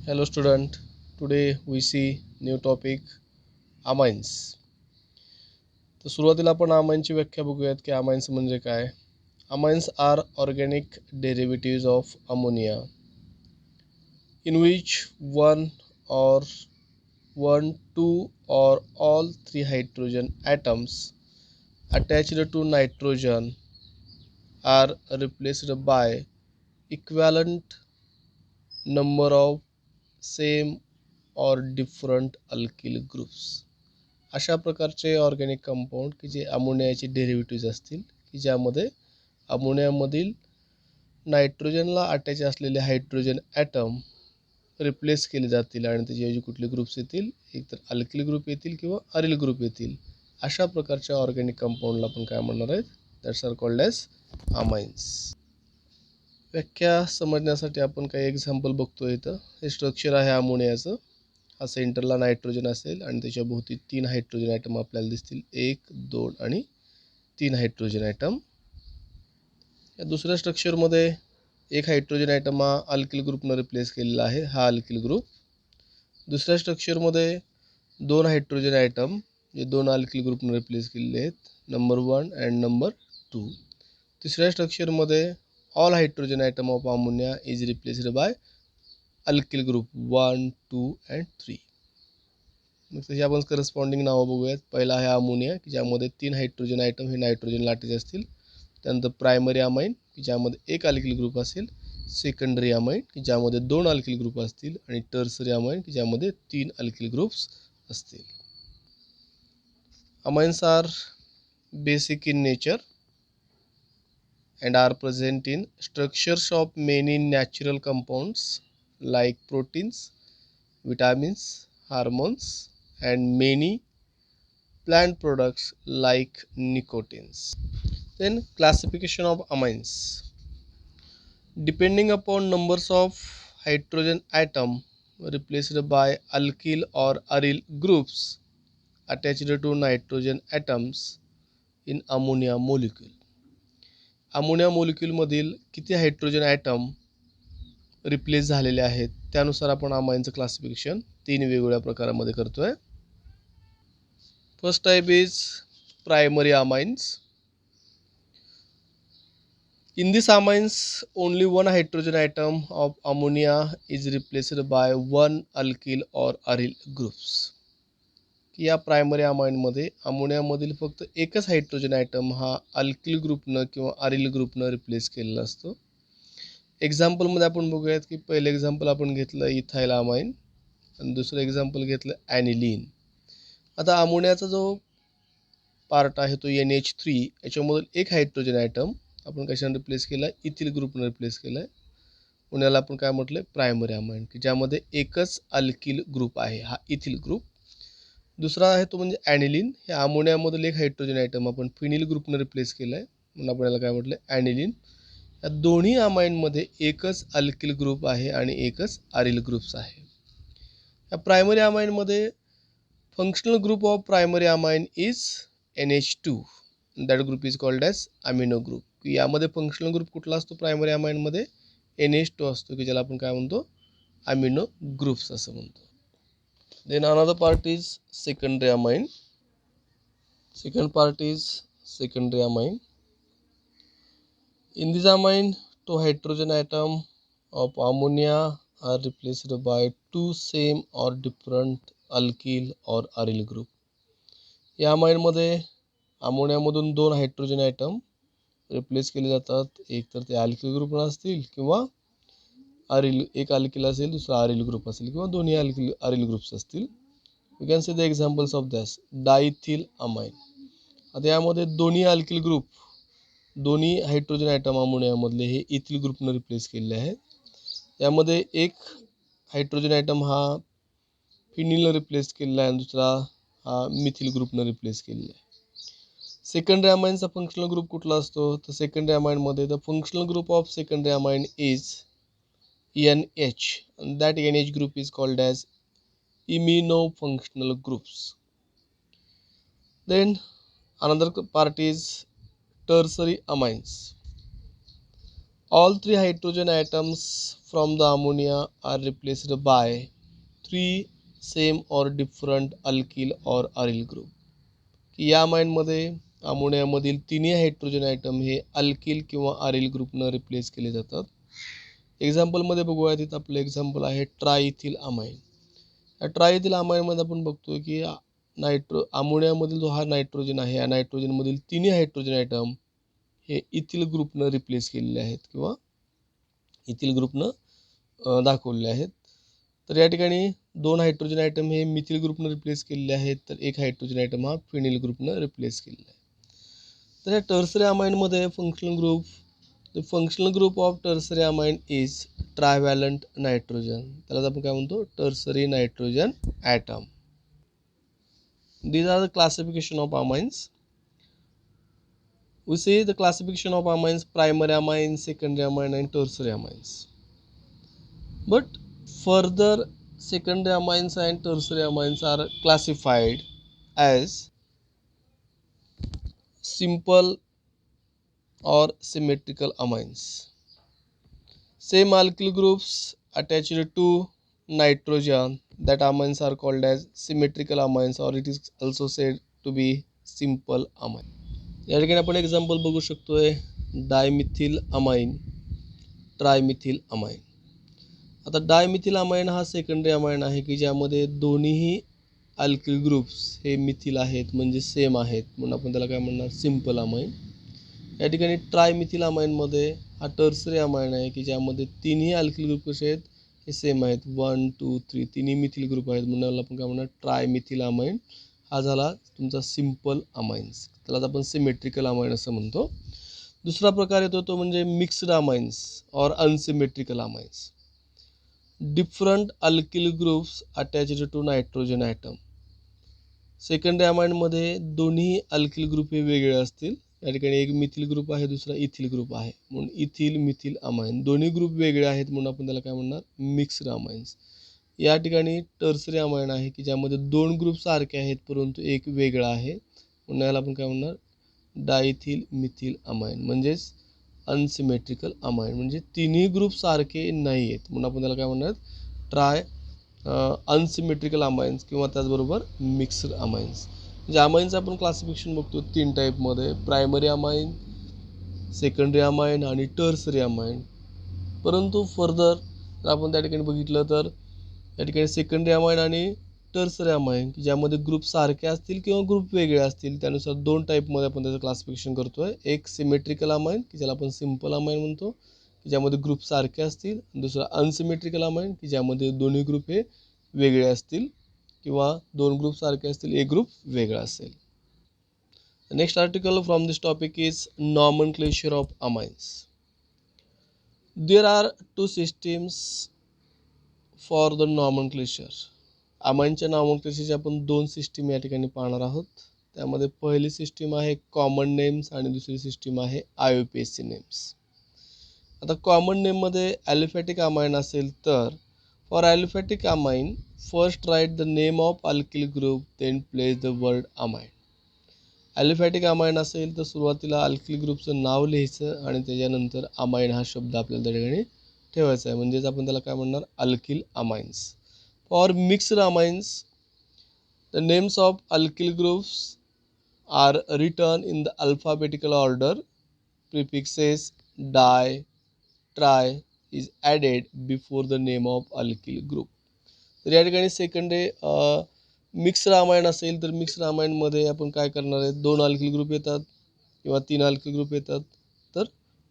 Hello student, today we see new topic amines. तर सुरुवातीला आपण अमाइनची व्याख्या बघूयात की अमाइन्स म्हणजे काय. Amines are organic derivatives of ammonia in which or one, two or all three hydrogen atoms attached to nitrogen are replaced by equivalent number of same or different alkyl groups. अशा प्रकारचे organic compound की जे अमोनियाचे derivatives असतील की ज्यामध्ये अमोनियामधील नायट्रोजनला attach असलेले hydrogen item replace केले जातील आणि त्याची कुठले ग्रुप्स येतील, एकतर अल्किल ग्रुप येतील किंवा अरिल ग्रुप येतील. अशा प्रकारच्या ऑर्गॅनिक कंपाऊंडला आपण काय म्हणणार आहेत, that's are called as amines. व्याख्या समजण्यासाठी आपण काही एक्झाम्पल बघतो. इथं हे स्ट्रक्चर आहे अमोनियाचं. हा सेंटरला नायट्रोजन असेल आणि त्याच्या भोवती 3 हायड्रोजन ॲटम आपल्याला दिसतील, 1, 2 आणि 3 हायड्रोजन ॲटम. या दुसऱ्या स्ट्रक्चरमध्ये एक हायड्रोजन ॲटम हा अल्किल ग्रुपनं रिप्लेस केलेला आहे, हा अल्किल ग्रुप. दुसऱ्या स्ट्रक्चरमध्ये 2 हायड्रोजन ॲटम जे 2 अल्किल ग्रुपनं रिप्लेस केलेले आहेत, नंबर 1 अँड नंबर 2. तिसऱ्या स्ट्रक्चरमध्ये all hydrogen atom of ammonia is replaced by alkyl group 1, 2 and 3. मग तशी आपण करस्पॉन्डिंग नावं बघूयात. पहिला आहे अमोनिया की ज्यामध्ये 3 हायड्रोजन ॲटम हे नायट्रोजन लाटेज असतील. त्यानंतर प्रायमरी अमाइन की ज्यामध्ये एक अल्किल ग्रुप असेल. सेकंडरी अमाइन की ज्यामध्ये 2 अल्किल ग्रुप असतील आणि टर्सरी अमाइन की ज्यामध्ये 3 अल्किल ग्रुप्स असतील. Amines are basic in nature and are present in structures of many natural compounds like proteins, vitamins, hormones, and many plant products like nicotines. Then classification of amines. Depending upon numbers of hydrogen atom replaced by alkyl or aryl groups attached to nitrogen atoms in ammonia molecule. Ammonia मॉलिक्यूलमधील किती hydrogen item replace झालेले आहेत त्यानुसार आपण अमाइनचं classification 3 वेगवेगळ्या प्रकारामध्ये करतोय. First type is primary amines. In this amines only one hydrogen atom of ammonia is replaced by one alkyl or aryl groups. की या प्रायमरी अमाइनमध्ये अमोनियामधील फक्त एकच हायड्रोजन ॲटम हा अल्किल ग्रुपनं किंवा अरिल ग्रुपनं रिप्लेस केलेला असतो. एक्झाम्पलमध्ये आपण बघूयात की पहिलं एक्झाम्पल आपण घेतलं इथाइल अमाइन आणि दुसरं एक्झाम्पल घेतलं ॲनिलीन. आता अमोनियाचा जो पार्ट आहे तो NH3, याच्यामधून एक हायड्रोजन ॲटम आपण कशाने रिप्लेस केला आहे, इथिल ग्रुपने रिप्लेस केला आहे. म्हणून याला आपण काय म्हटलं, प्रायमरी अमाइन की ज्यामध्ये एकच अल्किल ग्रुप आहे, हा इथिल ग्रुप. दुसरा आहे तो म्हणजे ॲनिलीन. हे अमोनियामधील एक हायड्रोजन ॲटम आपण फिनिल ग्रुपने रिप्लेस केला आहे, म्हणून आपण याला काय म्हटलं, ॲनिलीन. या दोन्ही अमाइनमध्ये एकच अल्किल ग्रुप आहे आणि एकच अरिल ग्रुप्स आहे. या प्रायमरी अमाइनमध्ये functional group of primary amine is NH2. That group is called as amino group. यामध्ये फंक्शनल ग्रुप कुठला असतो प्रायमरी अमाइनमध्ये, NH2 असतो की ज्याला आपण काय म्हणतो, अमिनो ग्रुप्स असं म्हणतो. Then another part is secondary amine. Second part is secondary amine. In this amine, 2 hydrogen atom of ammonia are replaced by 2 same or different alkyl or aryl group. या अमाइनमध्ये अमोनियामधून 2 hydrogen item replace केले जातात. एक तर ते alkyl group असतील किंवा aril, एक alkyl असेल दुसरा अरिल ग्रुप असेल किंवा दोन्ही अरिल ग्रुप्स असतील. You can see the examples of this. Diethyl amine. आता यामध्ये दोन्ही अल्किल ग्रुप, दोन्ही हायड्रोजन ॲटम अमोनियामधले हे इथिल ग्रुपनं रिप्लेस केलेले आहेत. यामध्ये एक हायड्रोजन ॲटम हा फिनिलनं रिप्लेस केलेला आहे आणि दुसरा हा मिथिल ग्रुपनं रिप्लेस केलेला आहे. सेकंडरी अमाइनचा फंक्शनल ग्रुप कुठला असतो, तर सेकंडरी अमाइनमध्ये the functional group of secondary amine is NH. That NH group is called as imino functional groups. Then another part is tertiary amines. All three hydrogen atoms from the ammonia are replaced by three same or different alkyl or aryl group. की या अमाइनमध्ये अमोनियामधील तिन्ही hydrogen atom हे alkyl किंवा आरिल ग्रुपनं replace केले जातात. एक्झाम्पलमध्ये बघूया, तिथं आपलं एक्झाम्पल आहे ट्रायइथिल अमाइन. या ट्रायइथिल अमाइनमध्ये आपण बघतो की अमोनियामधील जो हा नायट्रोजन आहे, या नायट्रोजनमधील तिन्ही हायड्रोजन ॲटम हे इथिल ग्रुपनं रिप्लेस केलेले आहेत किंवा इथिल ग्रुपनं दाखवलेले आहेत. तर या ठिकाणी दोन हायड्रोजन ॲटम हे मिथिल ग्रुपनं रिप्लेस केलेले आहेत, तर एक हायड्रोजन ॲटम हा फिनिल ग्रुपनं रिप्लेस केलेला आहे. तर या टर्सरी अमाइनमध्ये functional group of tertiary amine is trivalent nitrogen. त्याला आपण काय म्हणतो, tertiary nitrogen atom. These are the classification of amines. We see the classification of amines: primary amines, secondary amines, and tertiary amines. But further, secondary amines and tertiary amines are classified as simple or symmetrical amines. Same alkyl groups attached to nitrogen, that amines are called as symmetrical amines, or it is also said to be simple amine. या ठिकाणी आपण example बघू शकतोय, dimethyl amine, ट्रायमिथिल amine. आता dimethyl amine हा secondary amine आहे की ज्यामध्ये दोन्हीही अल्किल ग्रुप्स हे मिथिल आहेत, म्हणजे सेम आहेत, म्हणून आपण त्याला काय म्हणणार, सिंपल अमाइन. या ठिकाणी ट्रायमिथिल अमाइनमध्ये हा टर्सरी अमाइन आहे की ज्यामध्ये तिन्ही अल्किल ग्रुप कसे आहेत, हे सेम आहेत, 1 2 3 तिन्ही मिथिल ग्रुप आहेत, म्हणून आपण काय म्हणणार, ट्रायमिथिल अमाइन. हा झाला तुमचा सिंपल अमाइन्स, त्यालाच आपण सिमेट्रिकल अमाइन असं म्हणतो. दुसरा प्रकार येतो तो म्हणजे मिक्स्ड अमाइन्स और unsymmetrical amines. Different alkyl groups attached to nitrogen atom. Secondary अमाइनमध्ये दोन्ही अल्किल ग्रुप हे वेगळे असतील. या ठिकाणी एक मिथिल ग्रुप आहे, दुसरा इथिल ग्रुप आहे, म्हणून इथिल मिथिल अमाइन. दोन्ही ग्रुप वेगळे आहेत म्हणून आपण त्याला काय म्हणणार, मिक्स्ड अमाइन्स. या ठिकाणी टर्सरी अमाइन आहे की ज्यामध्ये दोन ग्रुप सारखे आहेत परंतु एक वेगळा आहे, म्हणून याला आपण काय म्हणणार, डायथिल मिथिल अमाइन, म्हणजेच अनसिमेट्रिकल अमाइन, म्हणजे तिन्ही ग्रुप सारखे नाही आहेत, म्हणून आपण त्याला काय म्हणणार, अनसिमेट्रिकल अमाइन्स किंवा त्याचबरोबर मिक्स्ड अमाइन्स. म्हणजे अमाइन्स आपण क्लासिफिकेशन बघतो तीन टाईपमध्ये: प्रायमरी अमाइन, सेकंडरी अमाइन आणि टर्सरी अमाइन. परंतु फर्दर जर आपण त्या ठिकाणी बघितलं तर या ठिकाणी सेकंडरी अमाइन आणि टर्सरी अमाइन की ज्यामध्ये ग्रुप सारखे असतील किंवा ग्रुप वेगळे असतील, त्यानुसार दोन टाईपमध्ये आपण त्याचं क्लासिफिकेशन करतोय. एक सिमेट्रिकल अमाइन की ज्याला आपण सिंपल अमाइन म्हणतो, की ज्यामध्ये ग्रुप सारखे असतील. दुसरा अनसिमेट्रिकल अमाइन की ज्यामध्ये दोन्ही ग्रुप हे वेगळे असतील किंवा दोन ग्रुप सारखे असतील, एक ग्रुप वेगळा असेल. Next article from this topic is nomenclature of amines. There are two systems for the nomenclature. अमाइनच्या नॉमेनक्लेचरची आपण दोन सिस्टीम या ठिकाणी पाहणार आहोत. त्यामध्ये पहिली सिस्टीम आहे कॉमन नेम्स आणि दुसरी सिस्टीम आहे IUPAC नेम्स. आता कॉमन नेममध्ये ॲलिफॅटिक अमाइन असेल तर for aliphatic amine first write the name of alkyl group then place the word amine. Aliphatic amine असेल तर सुरुवातीला अल्किल ग्रुपचं नाव लिहायचं आणि त्याच्यानंतर अमाइन हा शब्द आपल्याला त्या ठिकाणी ठेवायचा आहे, म्हणजेच आपण त्याला काय म्हणणार, alkyl amines. For mixed amines the names of alkyl groups are written in the alphabetical order. Prefixes di, tri is added before the name of alkyl group. तर या ठिकाणी सेकंडरी मिक्स्ड अमाइन असेल तर मिक्स्ड अमाइनमध्ये आपण काय करणार आहे, दोन अल्किल ग्रुप येतात किंवा तीन अल्किल ग्रुप येतात, तर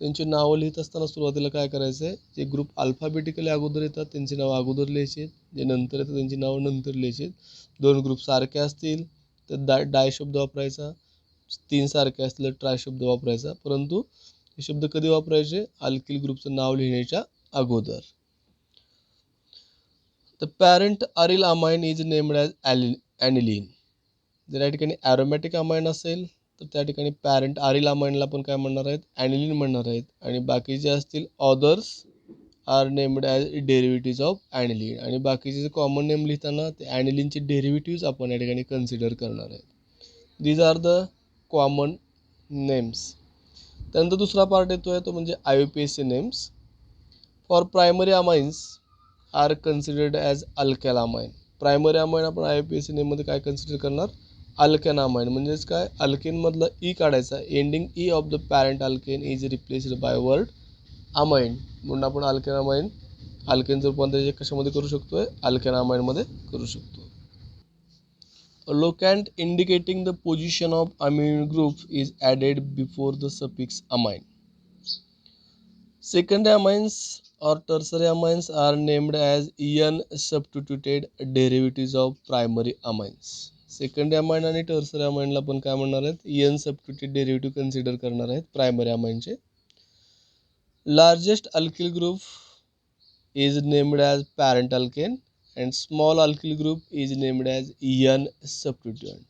त्यांची नावं लिहित असताना सुरुवातीला काय करायचं आहे, जे ग्रुप अल्फाबेटिकली अगोदर येतात त्यांची नावं अगोदर लिहायची, जे नंतर येतात त्यांची नावं नंतर लिहायची. दोन ग्रुप सारखे असतील तर डाय शब्द वापरायचा, तीन सारखे असतील तर ट्राय शब्द वापरायचा, परंतु हे शब्द कधी वापरायचे, अल्किल ग्रुपचं नाव लिहिण्याच्या अगोदर. The parent aryl amine is named as aniline. जर या ठिकाणी ॲरोमॅटिक अमाइन असेल तर त्या ठिकाणी पॅरेंट अरिल अमाइनला पण काय म्हणणार आहेत, ॲनिलीन म्हणणार आहेत, आणि बाकीचे असतील others are named as derivatives of aniline. आणि बाकीचे जे कॉमन नेम लिहिताना ते ॲनिलीनचे डेरिव्हेटिव्ज आपण या ठिकाणी कन्सिडर करणार आहेत. These are the common names. त्यानंतर दुसरा पार्ट येतोय तो म्हणजे IUPAC names. For primary amines are considered as alkane amine. Primary amine आपण IUPAC नेममध्ये काय कन्सिडर करणार? Alkane amine. म्हणजेच काय, अल्केनमधलं ई काढायचा, ending e of the parent alkane is replaced by word amine. म्हणून आपण अल्केन अमाइन, अल्केनचं रूपांतर कशामध्ये करू शकतोय? अल्केन अमाइनमध्ये करू शकतो. A locant indicating the position of amine group is added before the suffix amine. Secondary amines or tertiary amines are named as substituted derivatives of primary amines. Secondary amine आणि tertiary अमाइनला पण काय म्हणणार आहेत? Substituted derivative consider करणार आहेत primary अमाइनचे. Largest alkyl group is named as parent alkane and small alkyl group is named as substituent.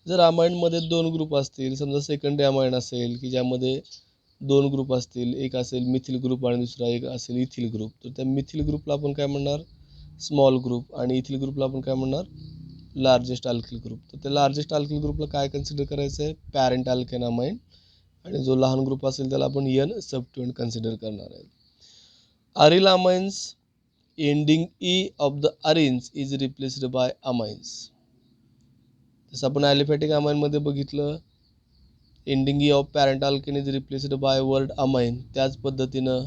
जर अमाइनमध्ये दोन ग्रुप असतील, समजा सेकंडरी अमाइन असेल की ज्यामध्ये दोन ग्रुप असतील, एक असेल मिथिल ग्रुप आणि दुसरा एक असेल इथिल ग्रुप, तर त्या मिथिल ग्रुपला आपण काय म्हणणार? Small group. आणि इथिल ग्रुपला आपण काय म्हणणार? Largest alkyl group. तर त्या लार्जेस्ट अल्किल ग्रुपला काय कन्सिडर करायचं आहे? Parent alkane amine. आणि जो लहान ग्रुप असेल त्याला आपण सबस्टिट्यूएंट कन्सिडर करणार आहे. Aryl amines ending E of the arenes is replaced by amines. जसं आपण ॲलिफॅटिक अमाइनमध्ये बघितलं, ending e of parent alkane is replaced by word amine. त्याच पद्धतीनं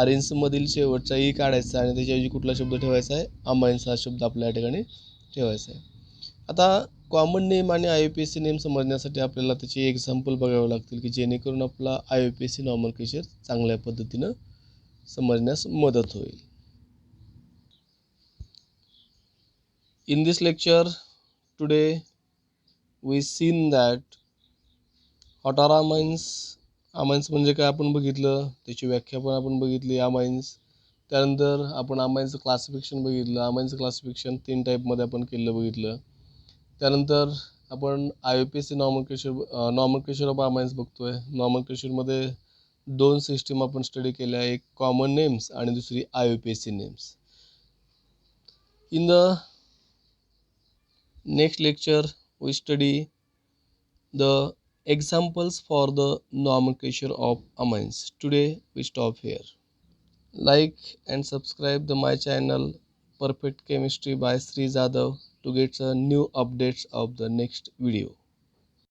अरेन्समधील शेवटचा ई काढायचा आणि त्याच्याऐवजी कुठला शब्द ठेवायचा आहे? अमाइन्स हा शब्द आपल्या ठिकाणी ठेवायचा आहे. आता कॉमन नेम आणि IUPAC नेम समजण्यासाठी आपल्याला त्याचे एक्झाम्पल बघावे लागतील की जेणेकरून आपला IUPAC नॉमनक्लेचर चांगल्या पद्धतीनं समजण्यास मदत होईल. In this lecture today we seen that what are amines. Amines म्हणजे काय आपण बघितलं, त्याची व्याख्या पण आपण बघितली अमाइन्स. त्यानंतर आपण अमाइन्सचं क्लासिफिकेशन बघितलं. अमाइन्सचं क्लासिफिकेशन 3 टाईपमध्ये आपण केलं बघितलं. त्यानंतर आपण IUPAC नॉमनक्लेचर ऑफ अमाइन्स बघतोय. नॉमनक्लेचरमध्ये दोन सिस्टीम आपण स्टडी केल्या, एक कॉमन नेम्स आणि दुसरी IUPAC names. In the next lecture we study the examples for the nomenclature of amines. Today we stop here. Like and subscribe the my channel Perfect Chemistry by Sri Jadhav to get new updates of the next video.